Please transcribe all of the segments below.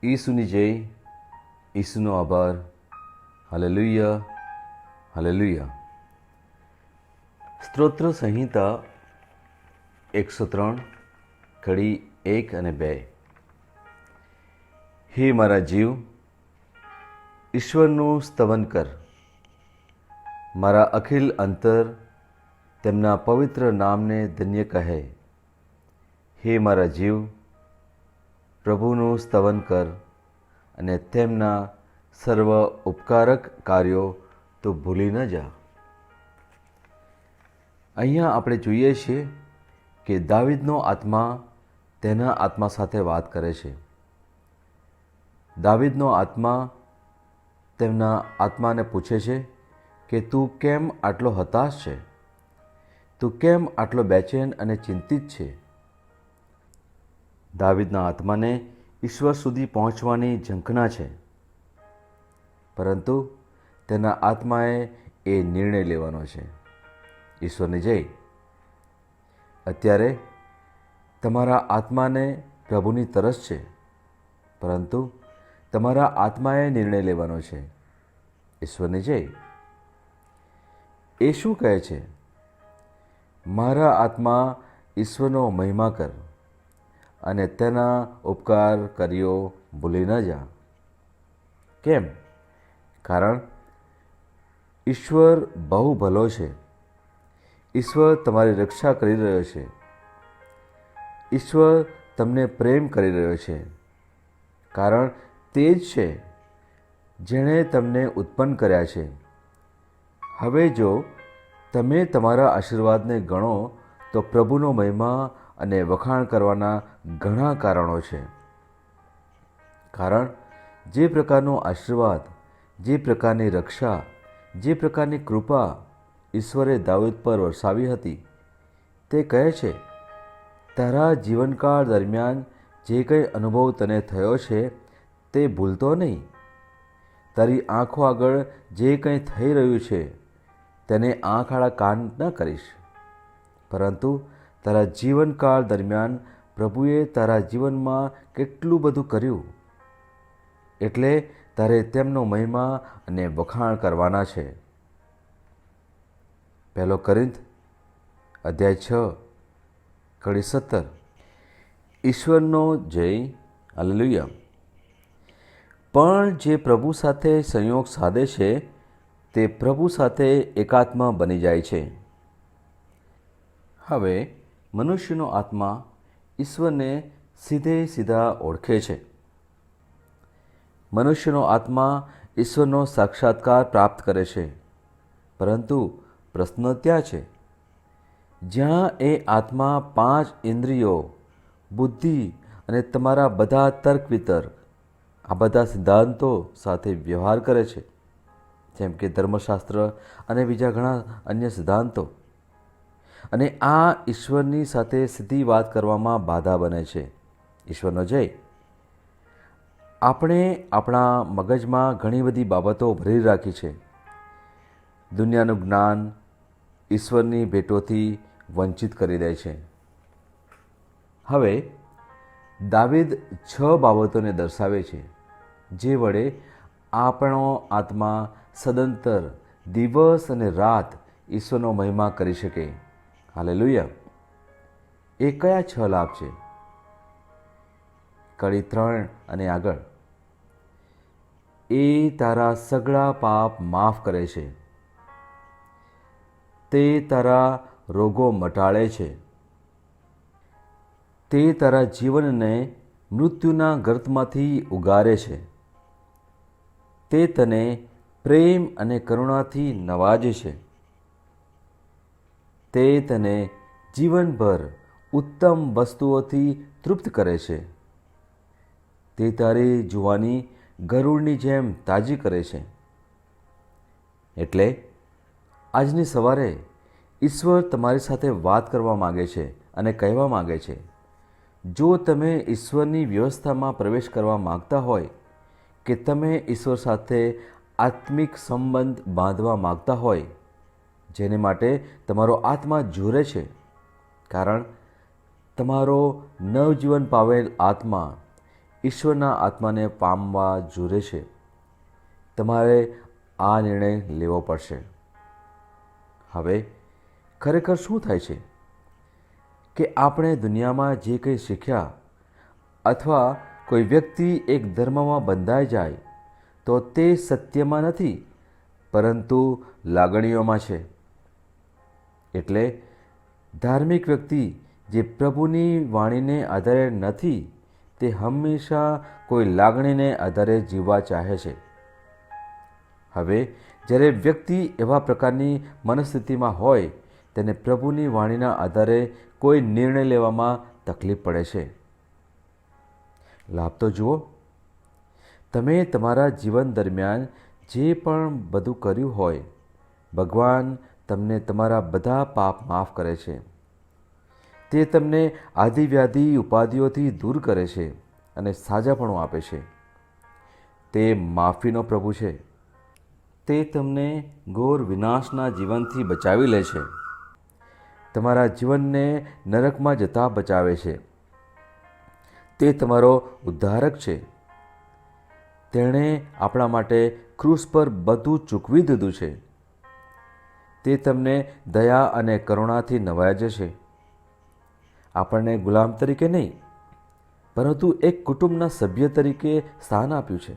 ઈસુની જય, ઈસુનો આભાર. Hallelujah, hallelujah. સ્તોત્ર સંહિતા 103 કડી 1 અને 2. હે મારા જીવ, ઈશ્વરનું સ્તવન કર. મારા અખિલ અંતર તેમના પવિત્ર નામને ધન્ય કહે. હે મારા જીવ, પ્રભુનું સ્તવન કર અને તેમના સર્વ ઉપકારક કાર્યો તો ભૂલી ન જા. અહીંયા આપણે જોઈએ છીએ કે દાવીદનો આત્મા તેના આત્મા સાથે વાત કરે છે. દાવીદનો આત્મા તેમના આત્માને પૂછે છે કે તું કેમ આટલો હતાશ છે? તું કેમ આટલો બેચેન અને ચિંતિત છે? દાવીદના આત્માને ઈશ્વર સુધી પહોંચવાની ઝંખના છે, પરંતુ તેના આત્માએ એ નિર્ણય લેવાનો છે. ઈશ્વરની જય. અત્યારે તમારા આત્માને પ્રભુની તરસ છે, પરંતુ તમારા આત્માએ નિર્ણય લેવાનો છે. ઈશ્વરની જય. એ શું કહે છે? મારા આત્મા ઈશ્વરનો મહિમા કર અને તેના ઉપકાર કર્યો ભૂલી ન જા. કેમ? કારણ ઈશ્વર બહુ ભલો છે. ઈશ્વર તમારી રક્ષા કરી રહ્યો છે. ઈશ્વર તમને પ્રેમ કરી રહ્યો છે, કારણ તે જ છે જેણે તમને ઉત્પન્ન કર્યા છે. હવે જો તમે તમારા આશીર્વાદને ગણો તો પ્રભુનો મહિમા અને વખાણ કરવાના ઘણા કારણો છે. કારણ જે પ્રકારનો આશીર્વાદ, જે પ્રકારની રક્ષા, જે પ્રકારની કૃપા ઈશ્વરે દાઉદ પર વરસાવી હતી, તે કહે છે, તારા જીવનકાળ દરમિયાન જે કંઈ અનુભવ તને થયો છે તે ભૂલતો નહીં. તારી આંખો આગળ જે કંઈ થઈ રહ્યું છે તેને આંખ આડા કાન ન કરીશ, પરંતુ તારા જીવનકાળ દરમિયાન પ્રભુએ તારા જીવનમાં કેટલું બધું કર્યું, એટલે તારે તેમનો મહિમા અને વખાણ કરવાના છે. 1 કોરિન્થ અધ્યાય 6 કડી 17. ઈશ્વરનો જય. હાલેલુયા. પણ જે પ્રભુ સાથે સંયોગ સાધે છે તે પ્રભુ સાથે એકાત્મા બની જાય છે. હવે મનુષ્યનો આત્મા ઈશ્વરને સીધા ઓળખે છે. મનુષ્યનો આત્મા ઈશ્વરનો સાક્ષાત્કાર પ્રાપ્ત કરે છે, પરંતુ પ્રશ્ન ત્યાં છે જ્યાં એ આત્મા 5 ઇન્દ્રિયો, બુદ્ધિ અને તમારા બધા તર્ક વિતર્ક, આ બધા સિદ્ધાંતો સાથે વ્યવહાર કરે છે, જેમ કે ધર્મશાસ્ત્ર અને બીજા ઘણા અન્ય સિદ્ધાંતો, અને આ ઈશ્વરની સાથે સીધી વાત કરવામાં બાધા બને છે. ઈશ્વરનો જય. આપણે આપણા મગજમાં ઘણી બધી બાબતો ભરી રાખી છે. દુનિયાનું જ્ઞાન ઈશ્વરની ભેટોથી વંચિત કરી દે છે. હવે દાવીદ 6 બાબતોને દર્શાવે છે જે વડે આપણો આત્મા સદંતર દિવસ અને રાત ઈશ્વરનો મહિમા કરી શકે. હાલેલુયા. એ કયા 6 લાભ છે? કડી 3 અને આગળ. એ તારા સગળા પાપ માફ કરે છે. તે તારા રોગો મટાડે છે. તે તારા જીવનને મૃત્યુના ગર્તમાંથી ઉગારે છે. તે તને પ્રેમ અને કરુણાથી નવાજે છે. તે તને જીવનભર ઉત્તમ વસ્તુઓથી તૃપ્ત કરે છે. તે તારી જુવાની ગરુડની જેમ તાજી કરે છે. એટલે આજની સવારે ઈશ્વર તમારી સાથે વાત કરવા માગે છે અને કહેવા માગે છે, જો તમે ઈશ્વરની વ્યવસ્થામાં પ્રવેશ કરવા માગતા હોય, કે તમે ઈશ્વર સાથે આત્મિક સંબંધ બાંધવા માગતા હોય, જેને માટે તમારો આત્મા ઝૂરે છે, કારણ તમારો નવજીવન પામેલ આત્મા ઈશ્વરના આત્માને પામવા ઝૂરે છે, તમારે આ નિર્ણય લેવો પડશે. હવે ખરેખર શું થાય છે કે આપણે દુનિયામાં જે કંઈ શીખ્યા અથવા કોઈ વ્યક્તિ એક ધર્મમાં બંધાઈ જાય તો તે સત્યમાં નથી પરંતુ લાગણીઓમાં છે. એટલે ધાર્મિક વ્યક્તિ જે પ્રભુની વાણીને આધારે નથી તે હંમેશા કોઈ લાગણીને આધારે જીવવા ચાહે છે. હવે જ્યારે વ્યક્તિ એવા પ્રકારની મનસ્થિતિમાં હોય તેને પ્રભુની વાણીના આધારે કોઈ નિર્ણય લેવામાં તકલીફ પડે છે. લાભ તો જુઓ, તમે તમારા જીવન દરમિયાન જે પણ બધું કર્યું હોય, ભગવાન તમને તમારા બધા પાપ માફ કરે છે. તે તમને આદિવ્યાધિ ઉપાધિઓથી દૂર કરે છે અને સાજાપણું આપે છે. તે માફીનો પ્રભુ છે. તે તમને ઘોર વિનાશના જીવનથી બચાવી લે છે. તમારા જીવનને નરકમાં જતા બચાવે છે. તે તમારો ઉદ્ધારક છે. તેણે આપણા માટે ક્રૂસ પર બધું ચૂકવી દીધું છે. તે તમને દયા અને કરુણાથી નવાજે છે. આપણને ગુલામ તરીકે નહીં પરંતુ એક કુટુંબના સભ્ય તરીકે સ્થાન આપ્યું છે.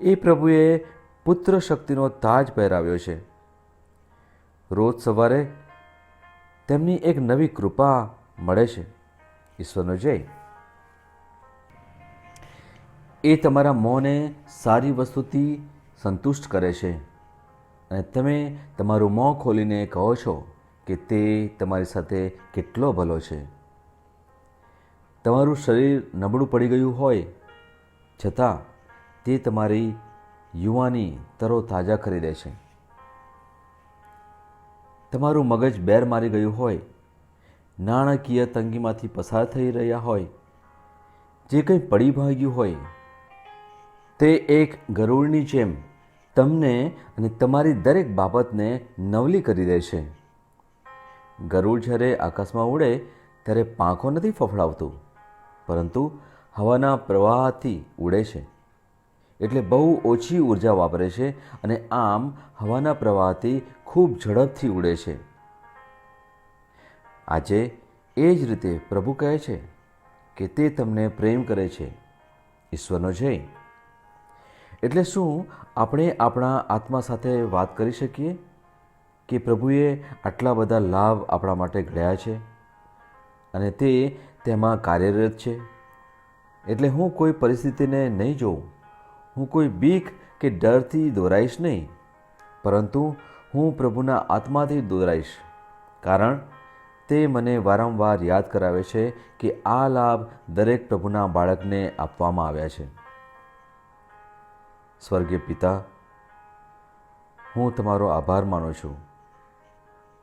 એ પ્રભુએ પુત્ર શક્તિનો તાજ પહેરાવ્યો છે. રોજ સવારે તેમની એક નવી કૃપા મળે છે. ઈશ્વરનો જય. એ તમારા મોંને સારી વસ્તુથી સંતુષ્ટ કરે છે અને તમે તમારું મોં ખોલીને કહો છો કે તે તમારી સાથે કેટલો ભલો છે. તમારું શરીર નબળું પડી ગયું હોય છતાં તે તમારી યુવાની તરોતાજા કરી દે છે. તમારું મગજ બેર મારી ગયું હોય, નાણાકીય તંગીમાંથી પસાર થઈ રહ્યા હોય, જે કંઈ પડી ભાગ્યું હોય, તે એક ગરુડની જેમ તમને અને તમારી દરેક બાબતને નવલી કરી દે છે. ગરુડ જ્યારે આકાશમાં ઉડે ત્યારે પાંખો નથી ફફડાવતું પરંતુ હવાના પ્રવાહથી ઉડે છે. એટલે બહુ ઓછી ઉર્જા વાપરે છે અને આમ હવાના પ્રવાહથી ખૂબ ઝડપથી ઉડે છે. આજે એ જ રીતે પ્રભુ કહે છે કે તે તમને પ્રેમ કરે છે. ઈશ્વરનો જય. એટલે શું આપણે આપણા આત્મા સાથે વાત કરી શકીએ કે પ્રભુએ આટલા બધા લાભ આપણા માટે ઘડ્યા છે અને તે તેમાં કાર્યરત છે? એટલે હું કોઈ પરિસ્થિતિને નહીં જોઉં, હું કોઈ બીક કે ડરથી દોરાઈશ નહીં, પરંતુ હું પ્રભુના આત્માથી દોરાઈશ, કારણ તે મને વારંવાર યાદ કરાવે છે કે આ લાભ દરેક પ્રભુના બાળકને આપવામાં આવ્યા છે. સ્વર્ગીય પિતા, હું તમારો આભાર માનું છું.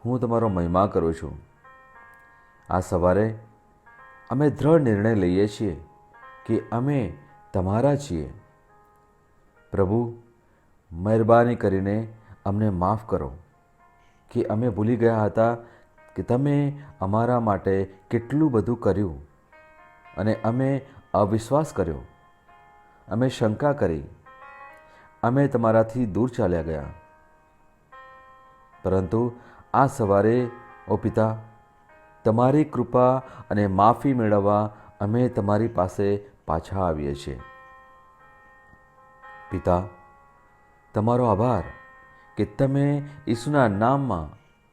હું તમારો મહિમા કરું છું. આ સવારે અમે દ્રઢ નિર્ણય લઈએ છીએ કે અમે તમારા છીએ. પ્રભુ, મહેરબાની કરીને અમને માફ કરો કે અમે ભૂલી ગયા હતા કે તમે અમારા માટે કેટલું બધું કર્યું અને અમે અવિશ્વાસ કર્યો, અમે શંકા કરી, અમે તમારાથી દૂર ચાલ્યા ગયા. પરંતુ આ સવારે ઓ પિતા, તમારી કૃપા અને માફી મેળવવા અમે તમારી પાસે પાછા આવીએ છીએ. પિતા, તમારો આભાર કે તમે ઈસુના નામમાં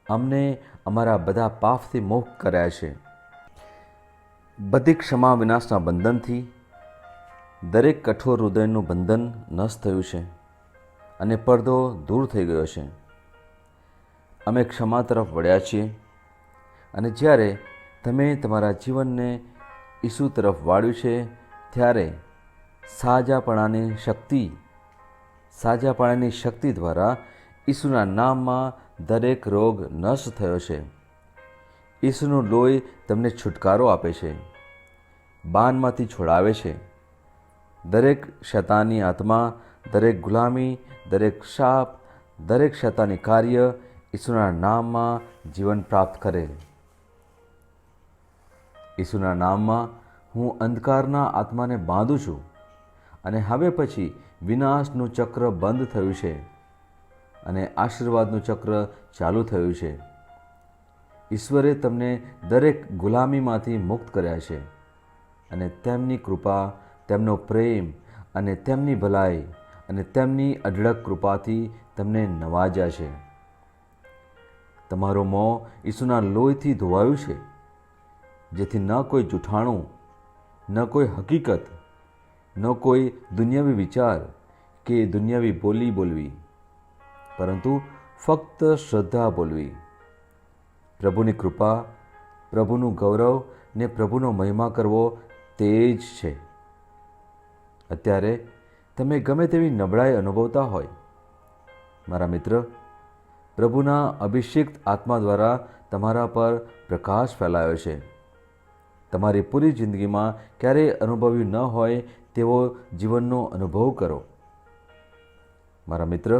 અમને અમારા બધા પાપથી મુક્ત કર્યા છે. બધી ક્ષમા વિનાશના બંધનથી દરેક કઠોર હૃદયનું બંધન નષ્ટ થયું છે અને પડદો દૂર થઈ ગયો છે. અમે ક્ષમા તરફ વળ્યા છીએ અને જ્યારે તમે તમારા જીવનને ઈસુ તરફ વાળ્યું છે ત્યારે સાજાપણાની શક્તિ દ્વારા ઈસુના નામમાં દરેક રોગ નષ્ટ થયો છે. ઈસુનું લોહી તમને છુટકારો આપે છે, બાનમાંથી છોડાવે છે. દરેક શૈતાની આત્મા, દરેક ગુલામી, દરેક શાપ, દરેક શૈતાની કાર્ય ઈસુના નામમાં જીવન પ્રાપ્ત કરે. ઈસુના નામમાં હું અંધકારના આત્માને બાંધું છું અને હવે પછી વિનાશનું ચક્ર બંધ થયું છે અને આશીર્વાદનું ચક્ર ચાલુ થયું છે. ઈશ્વરે તમને દરેક ગુલામીમાંથી મુક્ત કર્યા છે અને તેમની કૃપા, તેમનો પ્રેમ અને તેમની ભલાઈ અને તેમની અઢળક કૃપાથી તમને નવાજ્યા છે. તમારું મોં ઈસુના લોહીથી ધોવાયું છે, જેથી ન કોઈ જૂઠાણું, ન કોઈ હકીકત, ન કોઈ દુનિયાવી વિચાર કે દુનિયાવી બોલી બોલવી, પરંતુ ફક્ત શ્રદ્ધા બોલવી. પ્રભુની કૃપા, પ્રભુનું ગૌરવ ને પ્રભુનો મહિમા કરવો તે જ છે. અત્યારે તમે ગમે તેવી નબળાઈ અનુભવતા હોય, મારા મિત્ર, પ્રભુના અભિષિક્ત આત્મા દ્વારા તમારા પર પ્રકાશ ફેલાયો છે. તમારી પૂરી જિંદગીમાં ક્યારેય અનુભવ્યું ન હોય તેવો જીવનનો અનુભવ કરો. મારા મિત્ર,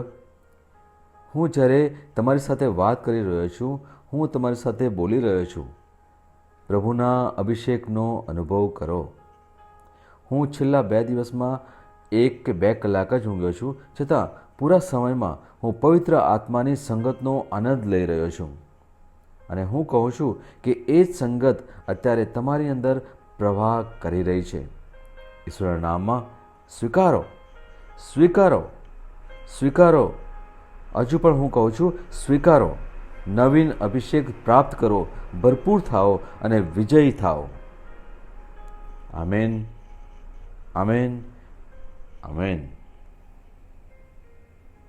હું જ્યારે તમારી સાથે વાત કરી રહ્યો છું, હું તમારી સાથે બોલી રહ્યો છું, પ્રભુના અભિષેકનો અનુભવ કરો. હું છેલ્લા 2 દિવસમાં 1 કે 2 કલાક જ ઊંઘ્યો છું, છતાં પૂરા સમયમાં હું પવિત્ર આત્માની સંગતનો આનંદ લઈ રહ્યો છું. અને હું કહું છું કે એ જ સંગત અત્યારે તમારી અંદર પ્રવાહ કરી રહી છે. ઈશ્વરના નામમાં સ્વીકારો, સ્વીકારો, સ્વીકારો. હજુ પણ હું કહું છું, સ્વીકારો. નવીન અભિષેક પ્રાપ્ત કરો, ભરપૂર થાઓ અને વિજયી થાઓ. Amen, amen, amen.